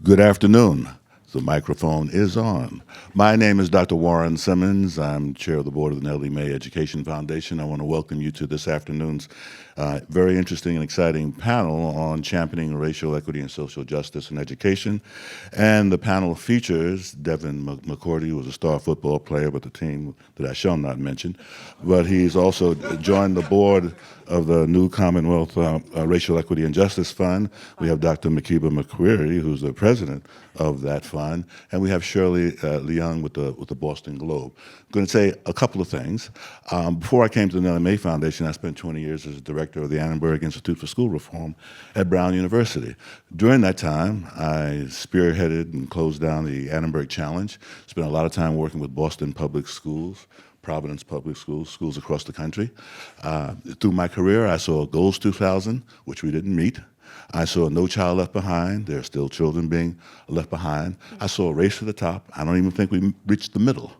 Good afternoon. The microphone is on. My name is Dr. Warren Simmons. I'm chair of the board of the Nellie Mae Education Foundation. I want to welcome you to this afternoon's very interesting and exciting panel on championing racial equity and social justice in education. And the panel features Devin McCourty, who was a star football player with the team that I shall not mention, but he's also joined the board of the new Commonwealth Racial Equity and Justice Fund. We have Dr. Makeeba McCreary, who's the president of that fund, and we have Shirley Leung with the Boston Globe. I'm going to say a couple of things. Before I came to the Nellie Mae Foundation, I spent 20 years as director of the Annenberg Institute for School Reform at Brown University. During that time, I spearheaded and closed down the Annenberg Challenge. Spent a lot of time working with Boston Public Schools, Providence Public Schools, schools across the country. Through my career, I saw Goals 2000, which we didn't meet. I saw No Child Left Behind. There are still children being left behind. I saw Race to the Top. I don't even think we reached the middle.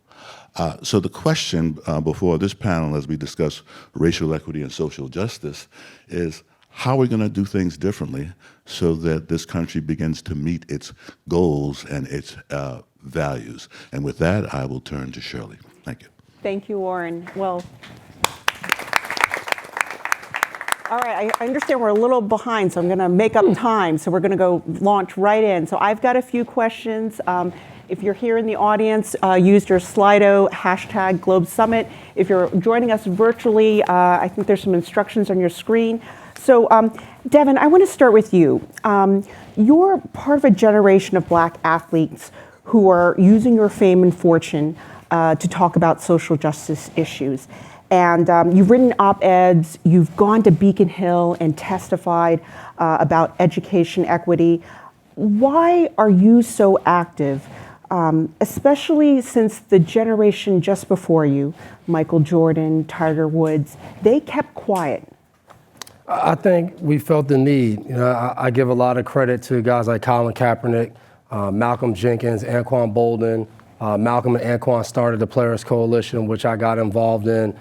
So the question before this panel, as we discuss racial equity and social justice, is how are we going to do things differently so that this country begins to meet its goals and its values? And with that, I will turn to Shirley. Thank you. Thank you, Warren. Well, all right, I understand we're a little behind, so I'm going to make up time. So we're going to go launch right in. So I've got a few questions. If you're here in the audience, use your Slido hashtag Globe Summit. If you're joining us virtually, I think there's some instructions on your screen. So Devin, I want to start with you. You're part of a generation of Black athletes who are using your fame and fortune to talk about social justice issues. And you've written op-eds, you've gone to Beacon Hill and testified about education equity. Why are you so active, especially since the generation just before you, Michael Jordan, Tiger Woods, they kept quiet? I think we felt the need. You know, I give a lot of credit to guys like Colin Kaepernick, Malcolm Jenkins, Anquan Bolden. Malcolm and Anquan started the Players Coalition, which I got involved in,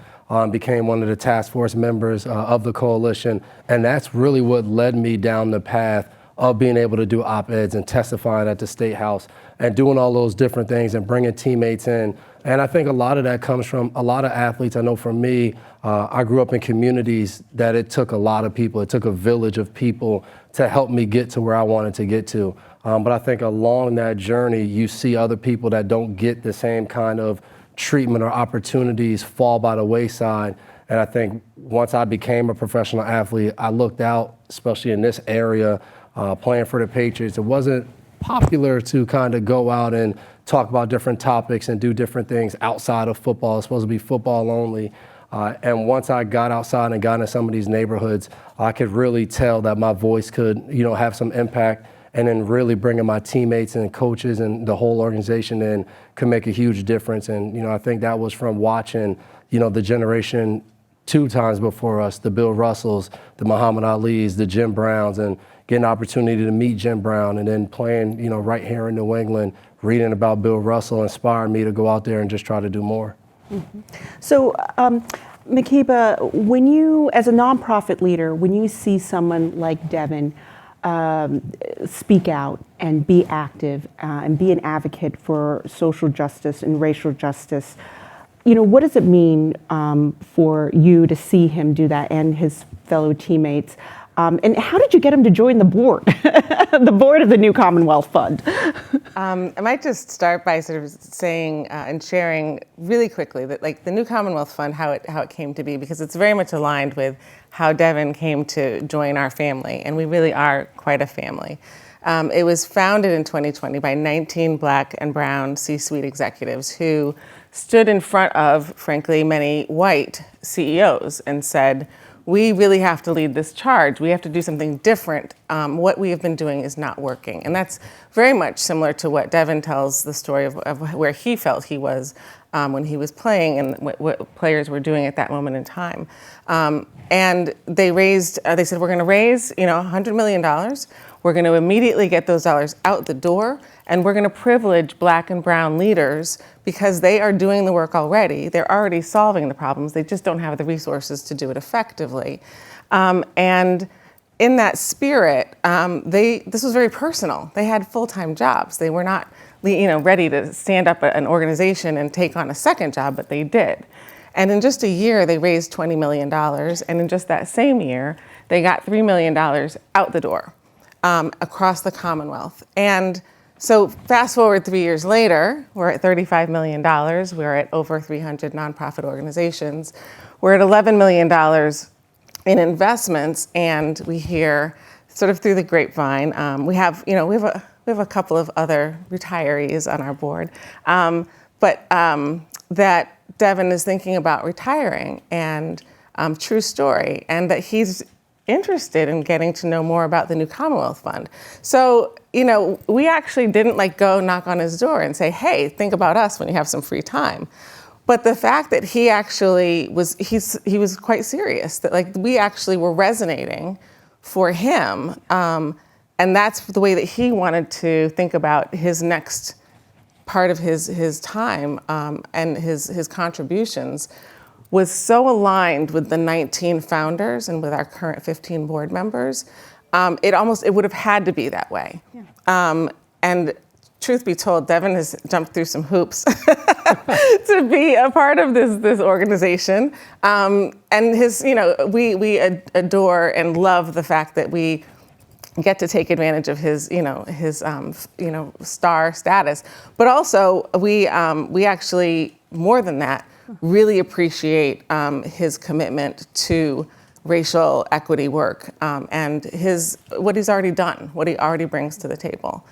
became one of the task force members of the coalition. And that's really what led me down the path of being able to do op-eds and testifying at the State House and doing all those different things and bringing teammates in. And I think a lot of that comes from a lot of athletes. I know for me, I grew up in communities that it took a lot of people. It took a village of people to help me get to where I wanted to get to. But I think along that journey, you see other people that don't get the same kind of treatment or opportunities fall by the wayside. And I think once I became a professional athlete, I looked out, especially in this area, playing for the Patriots. It wasn't popular to kind of go out and talk about different topics and do different things outside of football. It's supposed to be football only. And once I got outside and got into some of these neighborhoods, I could really tell that my voice could, have some impact. And then really bringing my teammates and coaches and the whole organization in could make a huge difference. And, I think that was from watching, the generation 2 times before us, the Bill Russells, the Muhammad Alis, the Jim Browns, and getting an opportunity to meet Jim Brown and then playing, right here in New England, reading about Bill Russell inspired me to go out there and just try to do more. Mm-hmm. So, Makeeba, when you, as a nonprofit leader, when you see someone like Devin speak out and be active and be an advocate for social justice and racial justice, what does it mean for you to see him do that and his fellow teammates? And how did you get him to join the board, the board of the new Commonwealth Fund? I might just start by sort of saying and sharing really quickly that the new Commonwealth Fund, how it came to be, because it's very much aligned with how Devin came to join our family, and we really are quite a family. It was founded in 2020 by 19 Black and Brown C-suite executives who stood in front of, frankly, many white CEOs and said, we really have to lead this charge. We have to do something different. What we have been doing is not working. And that's very much similar to what Devin tells the story of where he felt he was when he was playing and what players were doing at that moment in time. And they said, we're gonna raise $100 million. We're gonna immediately get those dollars out the door, and we're gonna privilege Black and Brown leaders because they are doing the work already. They're already solving the problems. They just don't have the resources to do it effectively. And in that spirit, this was very personal. They had full-time jobs. They were not, ready to stand up an organization and take on a second job, but they did. And in just a year, they raised $20 million. And in just that same year, they got $3 million out the door across the Commonwealth. And so fast forward 3 years later, we're at $35 million. We're at over 300 nonprofit organizations. We're at $11 million in investments, and we hear sort of through the grapevine, we have a couple of other retirees on our board, but that Devin is thinking about retiring, and true story, and that he's interested in getting to know more about the new Commonwealth Fund. So, we actually didn't go knock on his door and say, hey, think about us when you have some free time. But the fact that he actually he was quite serious, that we actually were resonating for him. And that's the way that he wanted to think about his next part of his time and his contributions was so aligned with the 19 founders and with our current 15 board members. It would have had to be that way. Yeah. And truth be told, Devin has jumped through some hoops to be a part of this organization. And we adore and love the fact that we get to take advantage of his star status. But also, we actually, more than that, really appreciate his commitment to racial equity work and what he's already done, what he already brings to the table.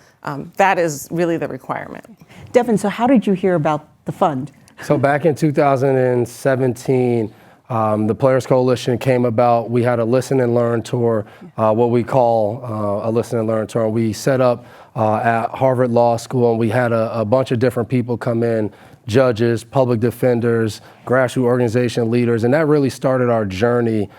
That is really the requirement. Devin, so how did you hear about the fund? So back in 2017, the Players Coalition came about. We had a listen and learn tour, what we call a listen and learn tour. We set up at Harvard Law School, and we had a bunch of different people come in, judges, public defenders, grassroots organization leaders, and that really started our journey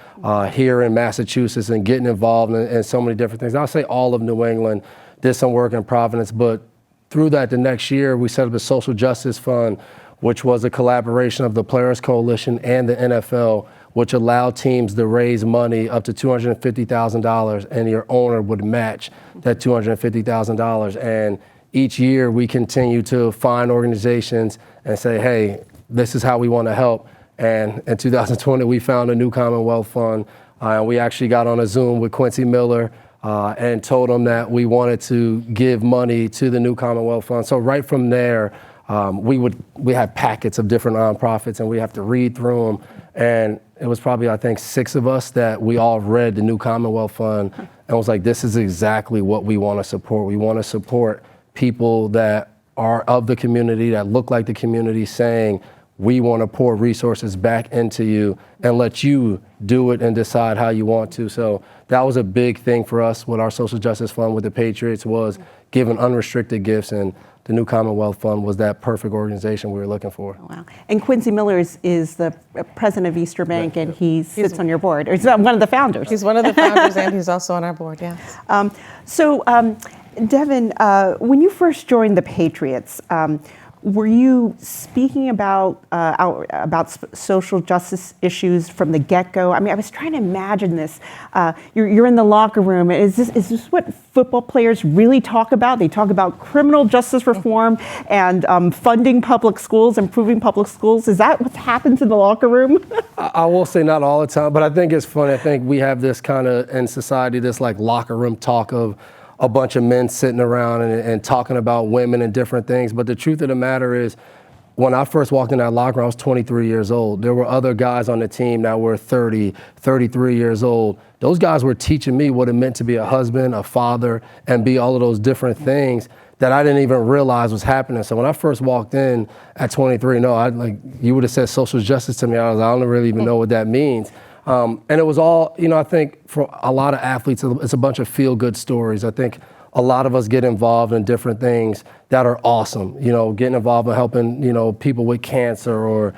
here in Massachusetts and getting involved in so many different things. I'll say all of New England did some work in Providence, but through that, the next year, we set up a social justice fund, which was a collaboration of the Players Coalition and the NFL, which allowed teams to raise money up to $250,000, and your owner would match that $250,000. And each year, we continue to find organizations and say, hey, this is how we want to help. And in 2020, we found a new Commonwealth Fund. We actually got on a Zoom with Quincy Miller and told him that we wanted to give money to the new Commonwealth Fund. So right from there, we had packets of different nonprofits, and we have to read through them. And it was probably, I think, 6 of us that we all read the new Commonwealth Fund and was like, this is exactly what we want to support. We want to support people that are of the community, that look like the community, saying, we want to pour resources back into you and let you do it and decide how you want to. So that was a big thing for us with our social justice fund with the Patriots, was giving unrestricted gifts, and the new Commonwealth Fund was that perfect organization we were looking for. Oh, wow. And Quincy Miller is the president of Easter Bank, and he sits on your board. Or he's one of the founders. He's one of the founders, and he's also on our board, yes. Devin, when you first joined the Patriots, were you speaking about social justice issues from the get-go? I mean, I was trying to imagine this. You're in the locker room. Is this what football players really talk about? They talk about criminal justice reform and funding public schools, improving public schools. Is that what happens in the locker room? I will say not all the time, but I think it's funny. I think we have this kind of, in society, this locker room talk of a bunch of men sitting around and talking about women and different things. But the truth of the matter is, when I first walked in that locker room, I was 23 years old. There were other guys on the team that were 30, 33 years old. Those guys were teaching me what it meant to be a husband, a father, and be all of those different things that I didn't even realize was happening. So when I first walked in at 23, you would have said social justice to me. I don't really even know what that means. And it was all, I think for a lot of athletes, it's a bunch of feel-good stories. I think a lot of us get involved in different things that are awesome. Getting involved in helping, people with cancer or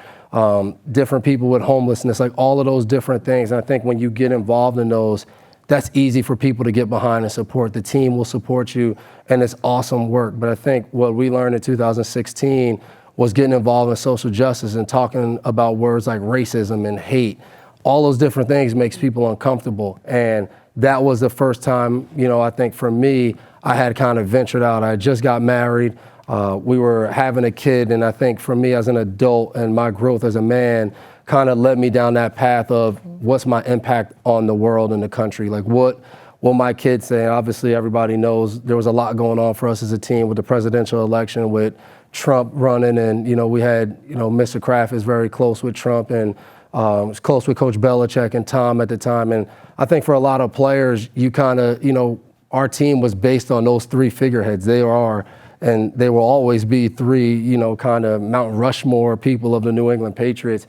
different people with homelessness, like all of those different things. And I think when you get involved in those, that's easy for people to get behind and support. The team will support you, and it's awesome work. But I think what we learned in 2016 was getting involved in social justice and talking about words like racism and hate. All those different things makes people uncomfortable. And that was the first time, I think for me, I had kind of ventured out. I just got married. We were having a kid. And I think for me as an adult and my growth as a man kind of led me down that path of what's my impact on the world and the country? Like what will my kids say? Obviously, everybody knows there was a lot going on for us as a team with the presidential election, with Trump running. And, we had, Mr. Kraft is very close with Trump and was close with Coach Belichick and Tom at the time. And I think for a lot of players, you kind of, our team was based on those three figureheads. They are, and they will always be three, kind of Mount Rushmore people of the New England Patriots.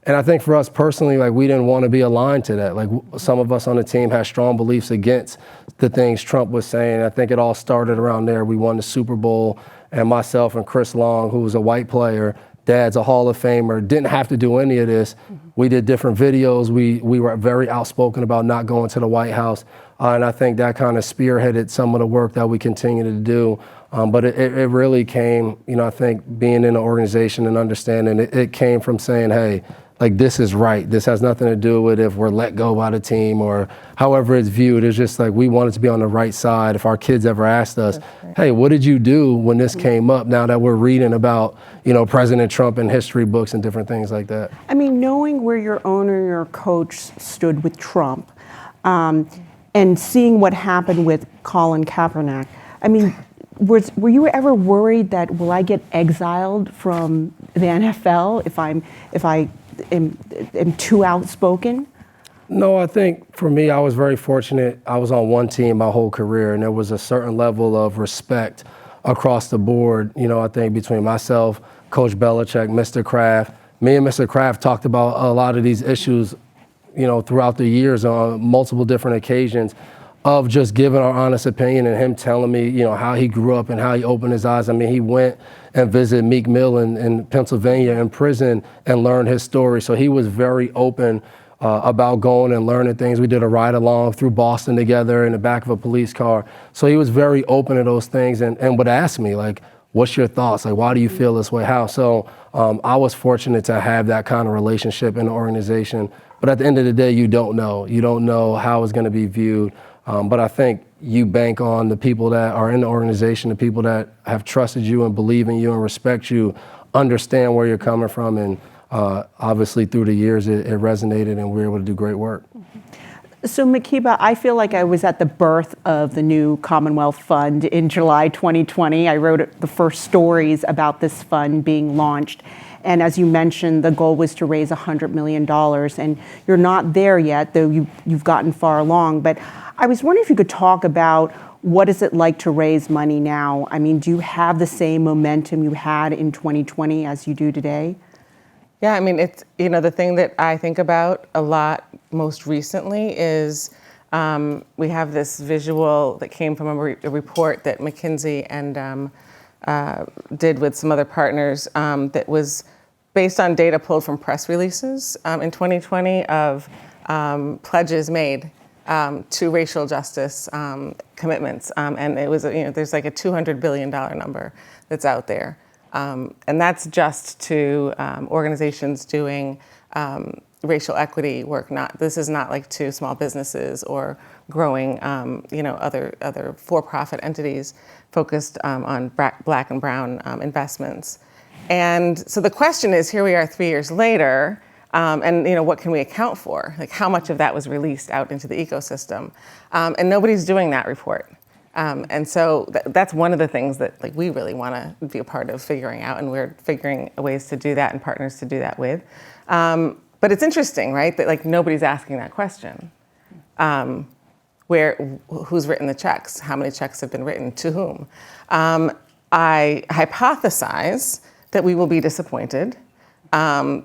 And I think for us personally, like we didn't want to be aligned to that. Like some of us on the team had strong beliefs against the things Trump was saying. I think it all started around there. We won the Super Bowl, and myself and Chris Long, who was a white player, Dad's a Hall of Famer, didn't have to do any of this. We did different videos. We were very outspoken about not going to the White House. And I think that kind of spearheaded some of the work that we continue to do. But it really came, I think being in the organization and understanding it came from saying, hey, like this is right. This has nothing to do with if we're let go by the team or however it's viewed. It's just like we wanted to be on the right side. If our kids ever asked us, hey, what did you do when this came up? Now that we're reading about, President Trump in history books and different things like that. I mean, knowing where your owner, your coach stood with Trump, and seeing what happened with Colin Kaepernick, I mean, were you ever worried that will I get exiled from the NFL if I am too outspoken? No, I think for me, I was very fortunate. I was on one team my whole career, and there was a certain level of respect across the board. I think between myself, Coach Belichick, Mr. Kraft, me and Mr. Kraft talked about a lot of these issues, throughout the years on multiple different occasions of just giving our honest opinion and him telling me, how he grew up and how he opened his eyes. I mean, he went and visited Meek Mill in Pennsylvania in prison and learned his story. So he was very open about going and learning things. We did a ride along through Boston together in the back of a police car. So he was very open to those things and would ask me, like, what's your thoughts? Like, why do you feel this way? How? So I was fortunate to have that kind of relationship in the organization. But at the end of the day, you don't know. You don't know how it's going to be viewed. But I think you bank on the people that are in the organization, the people that have trusted you and believe in you and respect you, understand where you're coming from. And obviously through the years, it resonated and we were able to do great work. So Makeeba, I feel like I was at the birth of the new Commonwealth Fund in July 2020. I wrote the first stories about this fund being launched. And as you mentioned, the goal was to raise $100 million. And you're not there yet, though you've gotten far along. But I was wondering if you could talk about what is it like to raise money now? I mean, do you have the same momentum you had in 2020 as you do today? Yeah, I mean, it's, the thing that I think about a lot most recently is we have this visual that came from a report that McKinsey and did with some other partners that was based on data pulled from press releases in 2020 of pledges made to racial justice commitments. And it was, there's like a $200 billion number that's out there. And that's just to organizations doing racial equity work. This is not like to small businesses or growing, other for-profit entities focused on Black and brown investments. And so the question is, here we are 3 years later, and what can we account for? Like how much of that was released out into the ecosystem? And nobody's doing that report. And so that's one of the things that we really want to be a part of figuring out, and we're figuring ways to do that and partners to do that with. But it's interesting, right, that nobody's asking that question. Who's written the checks? How many checks have been written? To whom? I hypothesize that we will be disappointed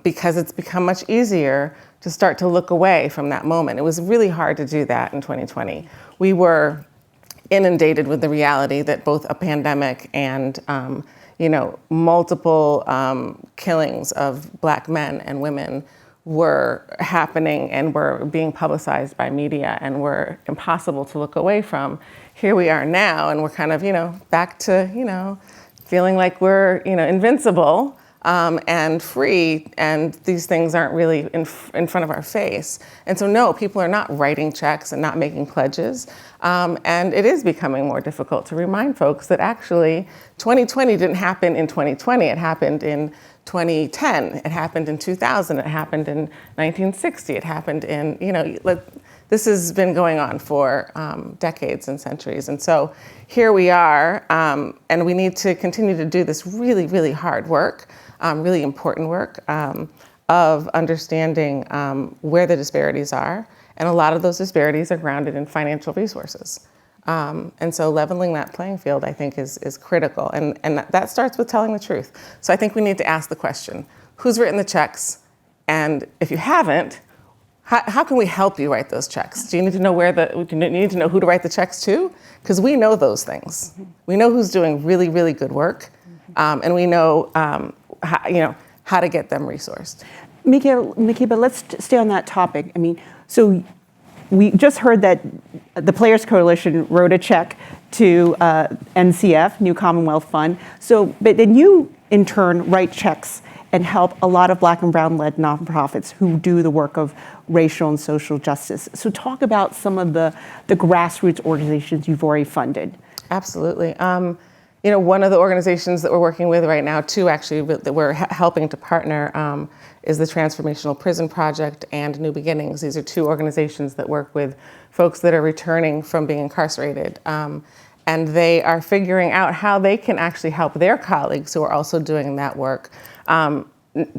because it's become much easier to start to look away from that moment. It was really hard to do that in 2020. We were inundated with the reality that both a pandemic and multiple killings of Black men and women were happening and were being publicized by media and were impossible to look away from. Here we are now, and we're kind of back to feeling like we're invincible and free, and these things aren't really in front of our face. And so no, people are not writing checks and not making pledges. And it is becoming more difficult to remind folks that actually 2020 didn't happen in 2020, it happened in 2010, it happened in 2000, it happened in 1960, it happened in, this has been going on for decades and centuries. And so here we are, and we need to continue to do this really, really hard work, really important work of understanding where the disparities are. And a lot of those disparities are grounded in financial resources. And so leveling that playing field, I think, is critical. And that starts with telling the truth. So I think we need to ask the question, who's written the checks? And if you haven't, how can we help you write those checks? Do you need to know who to write the checks to? Because we know those things. We know who's doing really, really good work, and we know how to get them resourced. Makeeba, let's stay on that topic. I mean, so we just heard that the Players Coalition wrote a check to NCF, New Commonwealth Fund. But then you, in turn, write checks and help a lot of Black and brown-led nonprofits who do the work of racial and social justice. So talk about some of the grassroots organizations you've already funded. Absolutely. One of the organizations that we're working with right now, two actually, that we're helping to partner, is the Transformational Prison Project and New Beginnings. These are two organizations that work with folks that are returning from being incarcerated. And they are figuring out how they can actually help their colleagues who are also doing that work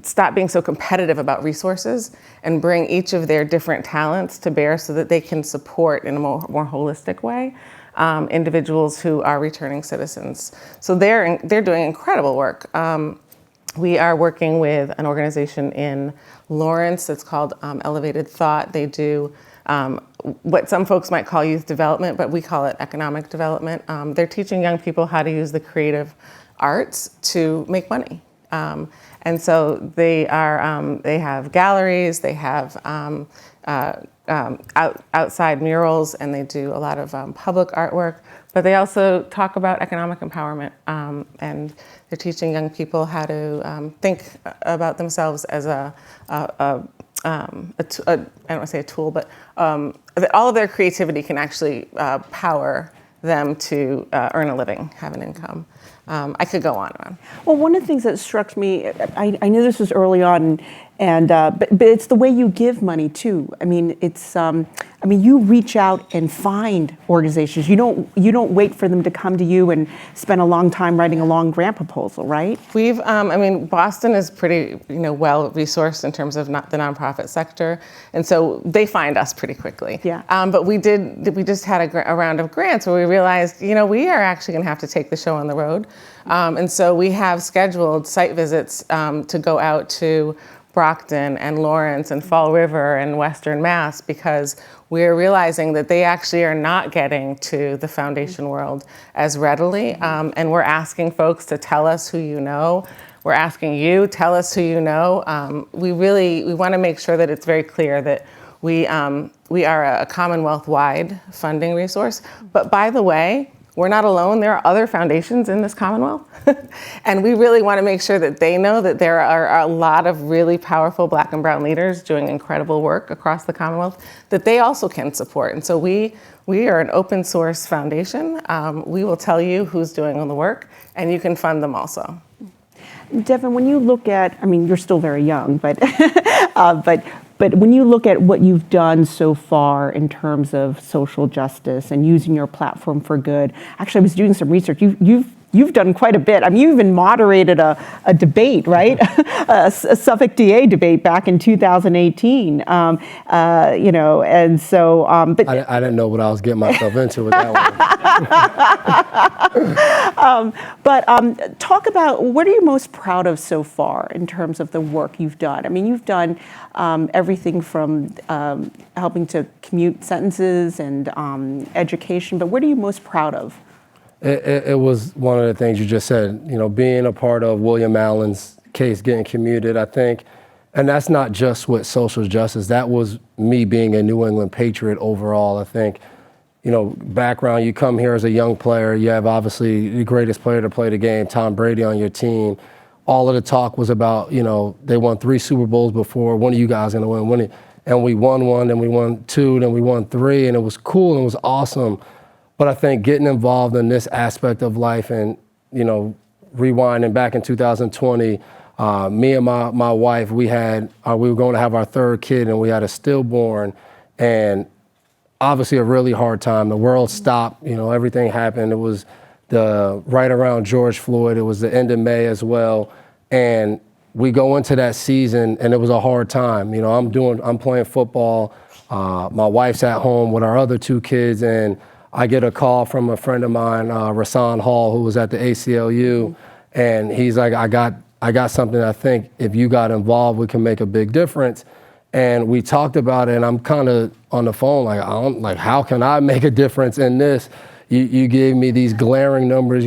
stop being so competitive about resources and bring each of their different talents to bear so that they can support in a more holistic way individuals who are returning citizens. So they're doing incredible work. We are working with an organization in Lawrence that's called Elevated Thought. They do what some folks might call youth development, but we call it economic development. They're teaching young people how to use the creative arts to make money. And so they have galleries, they have outside murals, and they do a lot of public artwork. But they also talk about economic empowerment, and they're teaching young people how to think about themselves as I don't want to say a tool, but that all of their creativity can actually power them to earn a living, have an income. I could go on and on. Well, one of the things that struck me, I knew this was early on, but it's the way you give money too. I mean, you reach out and find organizations. You don't wait for them to come to you and spend a long time writing a long grant proposal, right? Boston is pretty, well resourced in terms of the nonprofit sector, and so they find us pretty quickly. Yeah. But we just had a round of grants where we realized, we are actually going to have to take the show on the road, and so we have scheduled site visits to go out to Brockton and Lawrence and Fall River and Western Mass, because we're realizing that they actually are not getting to the foundation world as readily. And we're asking folks to tell us who you know. We're asking you, tell us who you know. We want to make sure that it's very clear that we are a Commonwealth-wide funding resource. But by the way, we're not alone. There are other foundations in this Commonwealth. And we really want to make sure that they know that there are a lot of really powerful Black and brown leaders doing incredible work across the Commonwealth that they also can support. And so we are an open source foundation. We will tell you who's doing all the work, and you can fund them also. Devin, when you look at, you're still very young, but but when you look at what you've done so far in terms of social justice and using your platform for good, actually, I was doing some research. You've done quite a bit. You even moderated a debate, right? a Suffolk DA debate back in 2018. And so. But I didn't know what I was getting myself into with that one. But talk about, what are you most proud of so far in terms of the work you've done? You've done everything from helping to commute sentences and education, but what are you most proud of? It was one of the things you just said, being a part of William Allen's case getting commuted, I think, and that's not just with social justice, that was me being a New England Patriot overall. I think, background, you come here as a young player, you have obviously the greatest player to play the game, Tom Brady, on your team. all of the talk was about, they won 3 Super Bowls before. When are you guys going to win? And we won 1, then we won 2, then we won 3, and it was cool and it was awesome. But I think getting involved in this aspect of life and, rewinding back in 2020, me and my wife, we were going to have our 3rd kid, and we had a stillborn, and obviously a really hard time. The world stopped, everything happened. It was right around George Floyd. It was the end of May as well. And we go into that season, and it was a hard time. I'm playing football. My wife's at home with our other 2 kids, and I get a call from a friend of mine, Rasan Hall, who was at the ACLU, and he's like, I got something. I think if you got involved, we can make a big difference. And we talked about it, and I'm kind of on the phone like, how can I make a difference in this? You gave me these glaring numbers,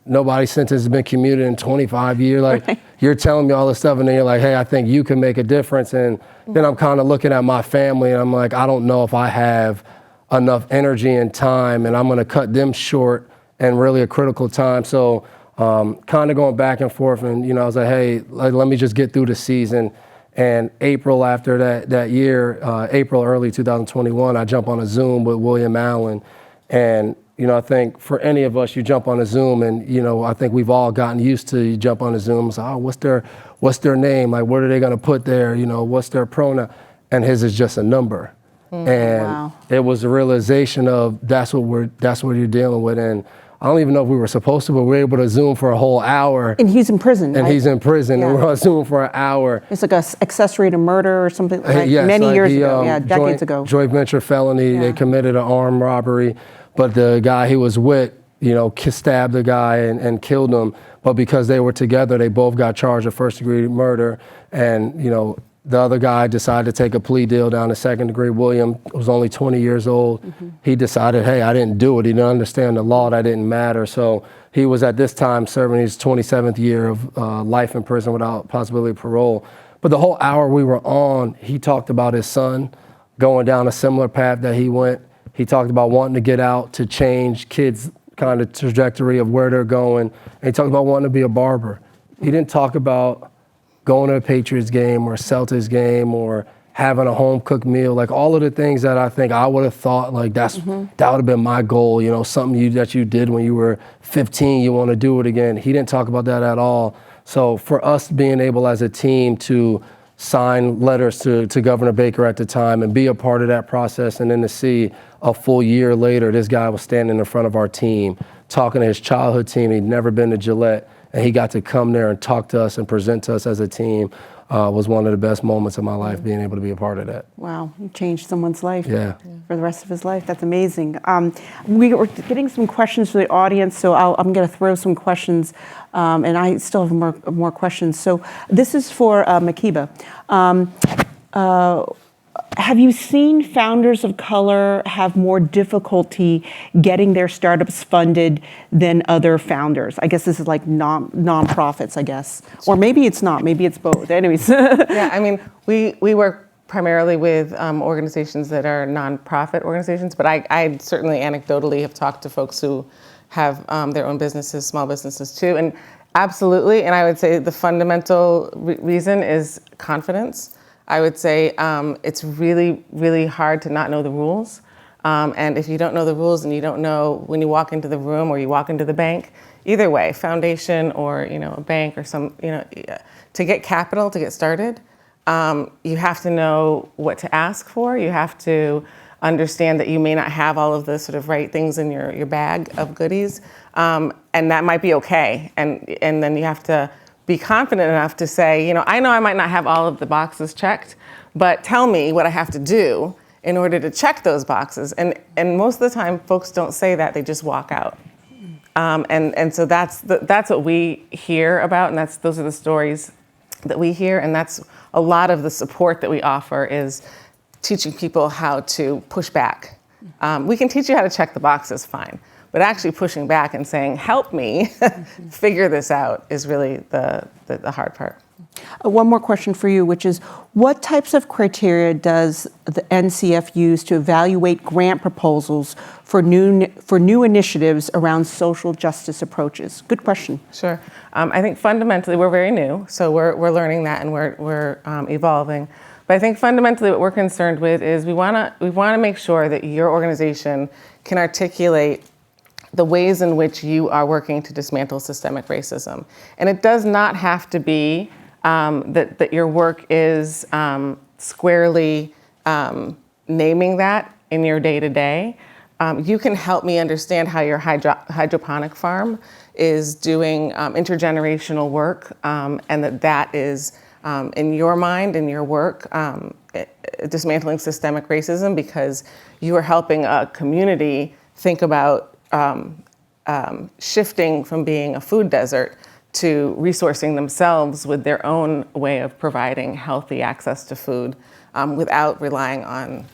nobody's sentence has been commuted in 25 years. Like, you're telling me all this stuff, and then you're like, hey, I think you can make a difference. And then I'm kind of looking at my family, and I'm like, I don't know if I have enough energy and time, and I'm going to cut them short in really a critical time. So kind of going back and forth, and I was like, hey, let me just get through the season. And April after that year, April early 2021, I jump on a Zoom with William Allen, and I think for any of us, you jump on a Zoom, and I think we've all gotten used to you jump on a Zoom. It's like, oh, what's their name? Like, what are they going to put there? What's their pronoun? And his is just a number. And it was a realization of that's what you're dealing with. And I don't even know if we were supposed to, but we were able to Zoom for a whole hour. And he's in prison, And right? he's in prison, and we're on Zoom for an hour. It's like a accessory to murder or something like Yes, many like years ago, decades ago. Joint venture felony. Yeah. They committed an armed robbery, but the guy he was with, stabbed the guy and killed him. But because they were together, they both got charged of 1st-degree murder. And the other guy decided to take a plea deal down to 2nd-degree. William was only 20 years old. He decided, hey, I didn't do it. He didn't understand the law. That didn't matter. So he was at this time serving his 27th year of life in prison without possibility of parole. But the whole hour we were on, he talked about his son going down a similar path that he went. He talked about wanting to get out to change kids' kind of trajectory of where they're going. And he talked about wanting to be a barber. He didn't talk about going to a Patriots game or a Celtics game or having a home-cooked meal, like all of the things that I think I would have thought, like that would have been my goal, something that you did when you were 15, you want to do it again. He didn't talk about that at all. So for us being able as a team to sign letters to Governor Baker at the time and be a part of that process, and then to see a full year later, this guy was standing in front of our team, talking to his childhood team. He'd never been to Gillette, and he got to come there and talk to us and present to us as a team. Was one of the best moments of my life, being able to be a part of that. Wow, you changed someone's life Yeah. for the rest of his life. That's amazing. We were getting some questions from the audience, so I'm going to throw some questions, and I still have more questions. So this is for Makeeba. Have you seen founders of color have more difficulty getting their startups funded than other founders? I guess this is like nonprofits, I guess. Or maybe it's not, maybe it's both. Anyways. Yeah, I mean, we work primarily with organizations that are nonprofit organizations, but I certainly anecdotally have talked to folks who have their own businesses, small businesses too. And absolutely, and I would say the fundamental reason is confidence. I would say it's really, really hard to not know the rules. And if you don't know the rules and you don't know when you walk into the room or you walk into the bank, either way, foundation or a bank or to get capital, to get started, you have to know what to ask for. You have to understand that you may not have all of the sort of right things in your bag of goodies, and that might be okay. And then you have to be confident enough to say, I know I might not have all of the boxes checked, but tell me what I have to do in order to check those boxes. And most of the time, folks don't say that; they just walk out. And so that's what we hear about, and those are the stories that we hear, and that's a lot of the support that we offer is teaching people how to push back. We can teach you how to check the boxes, fine. but actually pushing back and saying, help me figure this out is really the hard part. One more question for you, which is, what types of criteria does the NCF use to evaluate grant proposals for new initiatives around social justice approaches? Good question. Sure. I think fundamentally we're very new, so we're learning that and we're evolving. But I think fundamentally what we're concerned with is we want to make sure that your organization can articulate the ways in which you are working to dismantle systemic racism. And it does not have to be that your work is squarely naming that in your day-to-day. You can help me understand how your hydroponic farm is doing intergenerational work, and that is, in your mind, in your work, dismantling systemic racism, because you are helping a community think about shifting from being a food desert to resourcing themselves with their own way of providing healthy access to food without relying on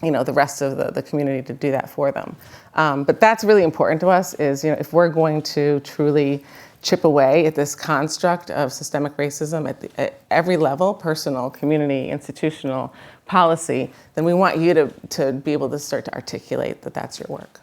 the rest of the community to do that for them. But that's really important to us is, if we're going to truly chip away at this construct of systemic racism at every level, personal, community, institutional, policy, then we want you to be able to start to articulate that that's your work.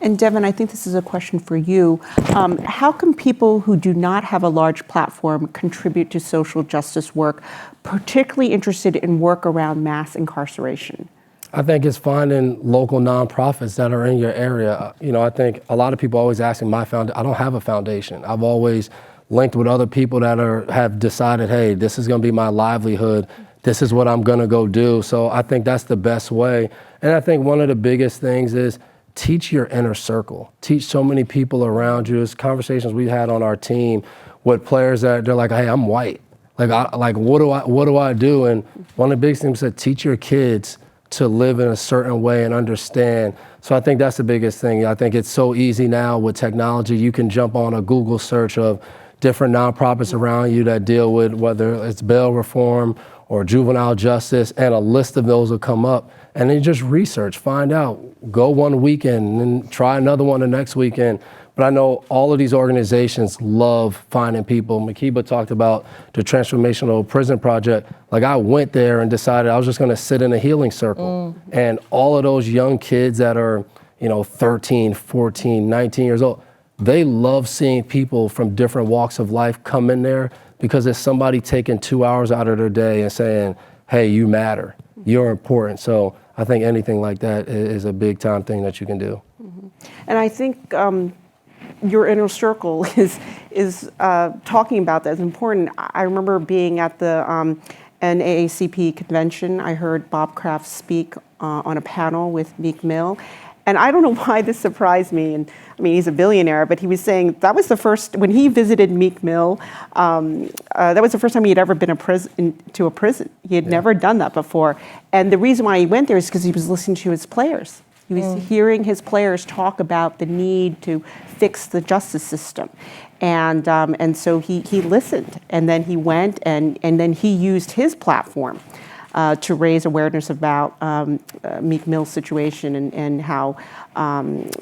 And Devin, I think this is a question for you. How can people who do not have a large platform contribute to social justice work, particularly interested in work around mass incarceration? I think it's finding local nonprofits that are in your area. I think a lot of people always ask me, I don't have a foundation. I've always linked with other people that have decided, hey, this is gonna be my livelihood. This is what I'm gonna go do. So I think that's the best way. And I think one of the biggest things is teach your inner circle. Teach so many people around you. It's conversations we had on our team with players that they're like, hey, I'm white. What do I do? And one of the biggest things is teach your kids to live in a certain way and understand. So I think that's the biggest thing. I think it's so easy now with technology. You can jump on a Google search of different nonprofits around you that deal with whether it's bail reform or juvenile justice, and a list of those will come up. And then just research, find out, go one weekend and try another one the next weekend. But I know all of these organizations love finding people. Makeeba talked about the Transformational Prison Project. I went there and decided I was just gonna sit in a healing circle. And all of those young kids that are 13, 14, 19 years old, they love seeing people from different walks of life come in there, because it's somebody taking 2 hours out of their day and saying, hey, you matter, you're important. So I think anything like that is a big time thing that you can do. And I think your inner circle is talking about that is important. I remember being at the NAACP convention. I heard Bob Kraft speak on a panel with Meek Mill. And I don't know why this surprised me. And I mean, he's a billionaire, but he was saying that was the first, when he visited Meek Mill, that was the first time he had ever been to a prison. He had never done that before. And the reason why he went there is because he was listening to his players. He was hearing his players talk about the need to fix the justice system. And so he listened, and then he went, and then he used his platform to raise awareness about Meek Mill's situation and how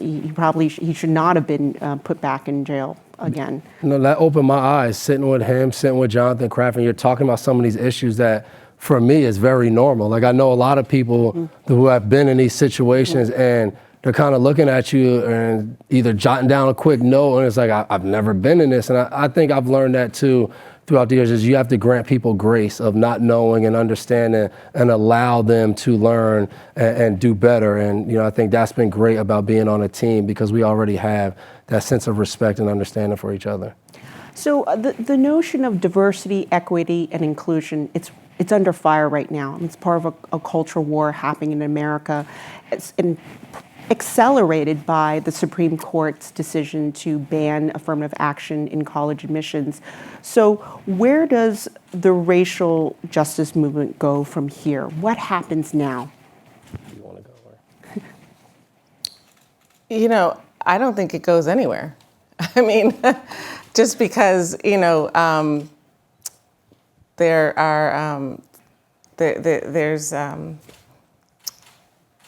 he should not have been put back in jail again. That opened my eyes, sitting with him, sitting with Jonathan Kraft, and you're talking about some of these issues that for me is very normal. I know a lot of people who have been in these situations and they're kind of looking at you and either jotting down a quick note, and it's like, I've never been in this. And I think I've learned that too throughout the years, is you have to grant people grace of not knowing and understanding and allow them to learn and do better. And I think that's been great about being on a team, because we already have that sense of respect and understanding for each other. So the notion of diversity, equity, and inclusion, it's under fire right now. It's part of a culture war happening in America. It's accelerated by the Supreme Court's decision to ban affirmative action in college admissions. So where does the racial justice movement go from here? What happens now? You want to go? I don't think it goes anywhere. I mean, just because, there are, there's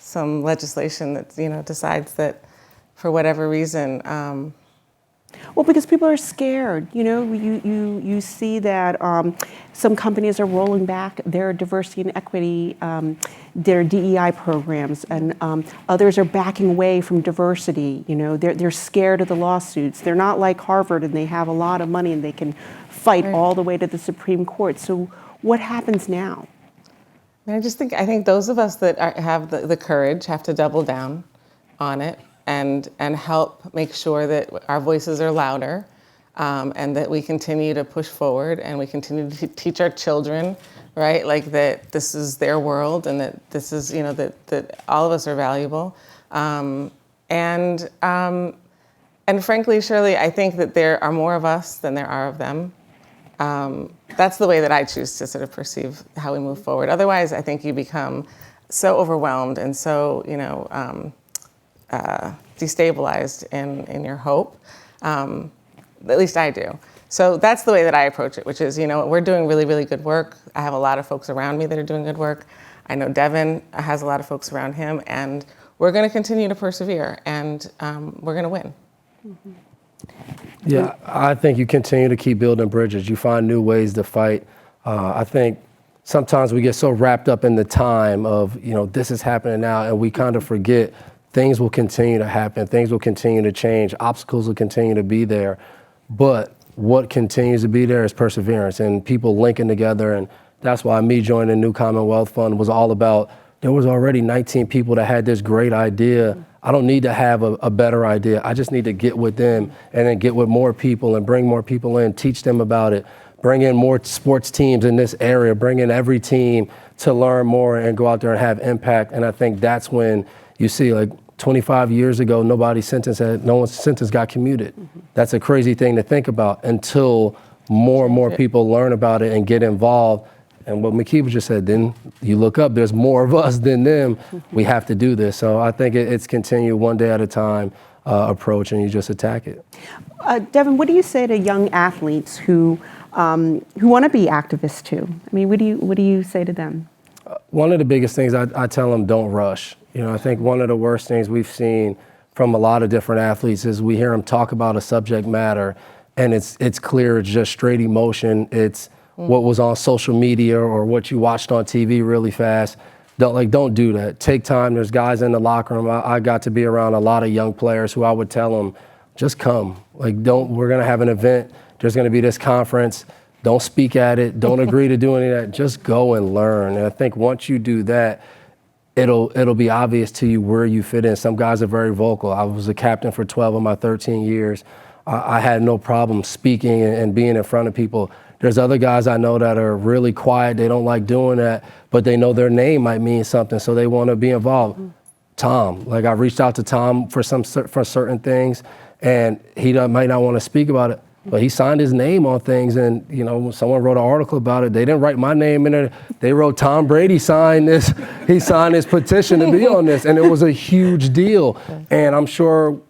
some legislation that, decides that for whatever reason. Well, because people are scared. You know, you see that some companies are rolling back their diversity and equity, their DEI programs, and others are backing away from diversity. You know, they're scared of the lawsuits. They're not like Harvard, and they have a lot of money and they can fight all the way to the Supreme Court. So, what happens now? I think those of us that have the courage have to double down on it and help make sure that our voices are louder, and that we continue to push forward and we continue to teach our children, right, like that this is their world and that this is, you know, that all of us are valuable. And frankly, Shirley, I think that there are more of us than there are of them. That's the way that I choose to sort of perceive how we move forward. Otherwise, I think you become so overwhelmed and so, you know, destabilized in your hope. At least I do. So that's the way that I approach it, which is, you know, we're doing really, really good work. I have a lot of folks around me that are doing good work. I know Devin has a lot of folks around him, and we're going to continue to persevere, and we're going to win. Mm-hmm. Yeah, I think you continue to keep building bridges. You find new ways to fight. I think sometimes we get so wrapped up in the time of, you know, this is happening now, and we kind of forget things will continue to happen. Things will continue to change. Obstacles will continue to be there. But what continues to be there is perseverance and people linking together. And that's why me joining the New Commonwealth Fund was all about, there was already 19 people that had this great idea. I don't need to have a better idea. I just need to get with them and then get with more people and bring more people in, teach them about it, bring in more sports teams in this area, bring in every team to learn more and go out there and have impact. And I think that's when you see, like, 25 years ago, no one's sentence got commuted. Mm-hmm. That's a crazy thing to think about until more and more people learn about it and get involved. And what Makeeba just said, then you look up, there's more of us than them. Mm-hmm. We have to do this. So I think it's continue one day at a time approach, and you just attack it. Devin, what do you say to young athletes who want to be activists too? I mean, what do you say to them? One of the biggest things I tell them, don't rush. You know, I think one of the worst things we've seen from a lot of different athletes is we hear them talk about a subject matter and it's clear, it's just straight emotion. It's what was on social media or what you watched on TV really fast. Don't do that. Take time. There's guys in the locker room. I got to be around a lot of young players who I would tell them, just come. We're going to have an event. There's going to be this conference. Don't speak at it. Don't agree to do any of that. Just go and learn. And I think once you do that, it'll be obvious to you where you fit in. Some guys are very vocal. I was a captain for 12 of my 13 years. I had no problem speaking and being in front of people. There's other guys I know that are really quiet. They don't like doing that, but they know their name might mean something, so they want to be involved. Mm-hmm. Tom, I reached out to Tom for certain things, and he might not want to speak about it. But he signed his name on things, and you know, when someone wrote an article about it, they didn't write my name in it. They wrote Tom Brady signed this. He signed his petition to be on this, and it was a huge deal. And I'm sure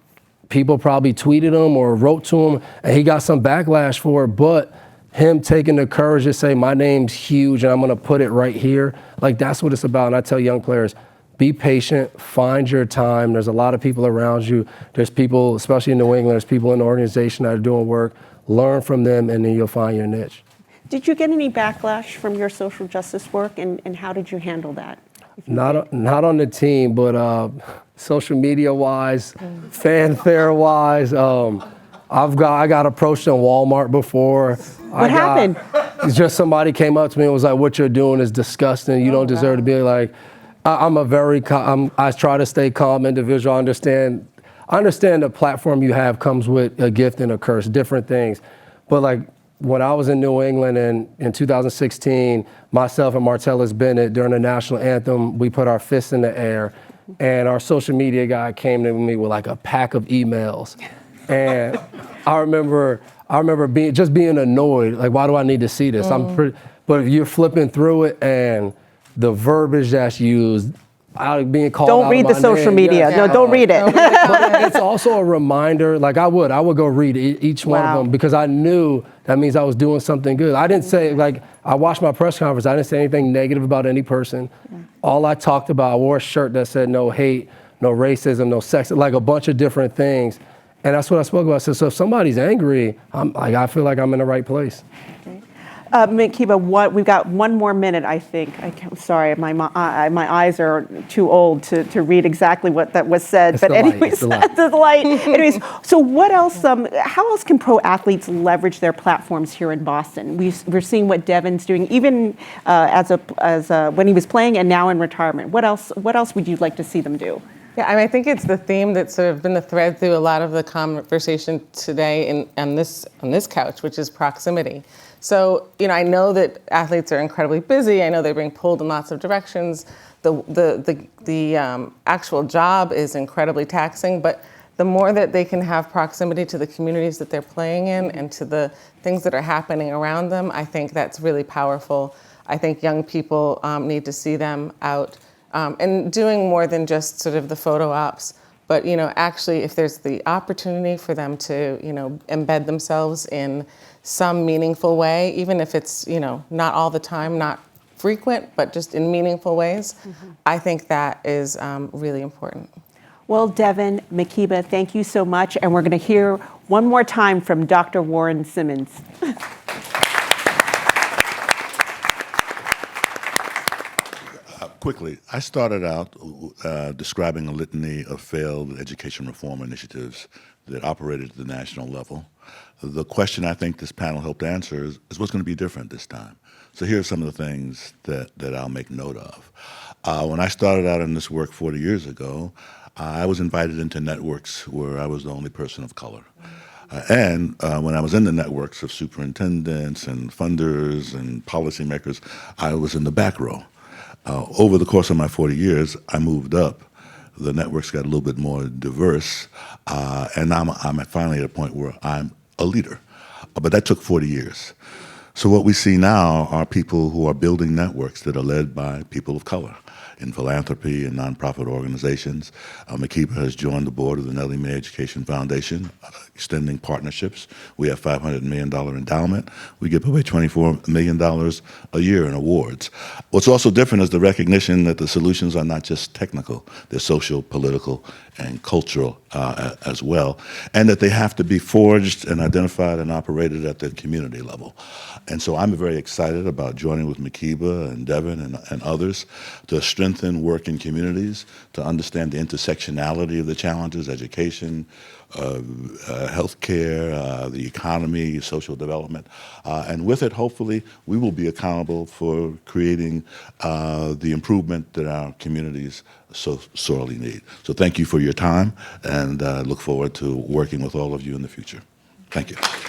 people probably tweeted him or wrote to him, and he got some backlash for it. But him taking the courage to say, my name's huge, and I'm going to put it right here, that's what it's about. And I tell young players, be patient, find your time. There's a lot of people around you. There's people, especially in New England, there's people in the organization that are doing work. Learn from them, and then you'll find your niche. Did you get any backlash from your social justice work, and how did you handle that? Not on the team, but social media-wise, fanfare-wise, I got approached in Walmart before. What happened? Just somebody came up to me and was like, "What you're doing is disgusting. You don't deserve to be like." I try to stay calm individual. I understand the platform you have comes with a gift and a curse, different things. But when I was in New England in 2016, myself and Martellus Bennett, during the national anthem, we put our fists in the air, and our social media guy came to me with a pack of emails. And I remember being annoyed, why do I need to see this? But if you're flipping through it and the verbiage that's used, being called don't out read of the my social name, media. No, don't read it. But it's also a reminder. I would go read each one of them, because I knew that means I was doing something good. I didn't say, I watched my press conference, I didn't say anything negative about any person. All I talked about, I wore a shirt that said no hate, no racism, no sex, like a bunch of different things. And that's what I spoke about. I said, so if somebody's angry, I feel like I'm in the right place. Makeeba, we've got one more minute, I think. Sorry, my eyes are too old to read exactly what that was said. It's but the light, anyways, it's the light. the light. Anyways, so what else? How else can pro athletes leverage their platforms here in Boston? We're seeing what Devin's doing, even as when he was playing and now in retirement. What else would you like to see them do? Yeah, I mean, I think it's the theme that's sort of been the thread through a lot of the conversation today on this couch, which is proximity. So, I know that athletes are incredibly busy. I know they're being pulled in lots of directions. The actual job is incredibly taxing, but the more that they can have proximity to the communities that they're playing in and to the things that are happening around them, I think that's really powerful. I think young people need to see them out and doing more than just sort of the photo ops, but actually, if there's the opportunity for them to embed themselves in some meaningful way, even if it's not all the time, not frequent, but just in meaningful ways, I think that is really important. Well, Devin, Makeeba, thank you so much, and we're going to hear one more time from Dr. Warren Simmons. Quickly, I started out describing a litany of failed education reform initiatives that operated at the national level. The question I think this panel helped answer is what's going to be different this time. So here are some of the things that I'll make note of. When I started out in this work 40 years ago, I was invited into networks where I was the only person of color. And when I was in the networks of superintendents and funders and policymakers, I was in the back row. Over the course of my 40 years, I moved up. The networks got a little bit more diverse, and I'm finally at a point where I'm a leader. But that took 40 years. So what we see now are people who are building networks that are led by people of color in philanthropy and nonprofit organizations. Makeeba has joined the board of the Nellie Mae Education Foundation, extending partnerships. We have $500 million endowment. We give away $24 million a year in awards. What's also different is the recognition that the solutions are not just technical, they're social, political, and cultural as well, and that they have to be forged and identified and operated at the community level. And so I'm very excited about joining with Makeeba and Devin and others to strengthen work in communities, to understand the intersectionality of the challenges, education, healthcare, the economy, social development. And with it, hopefully, we will be accountable for creating the improvement that our communities so sorely need. So thank you for your time, and look forward to working with all of you in the future. Thank you.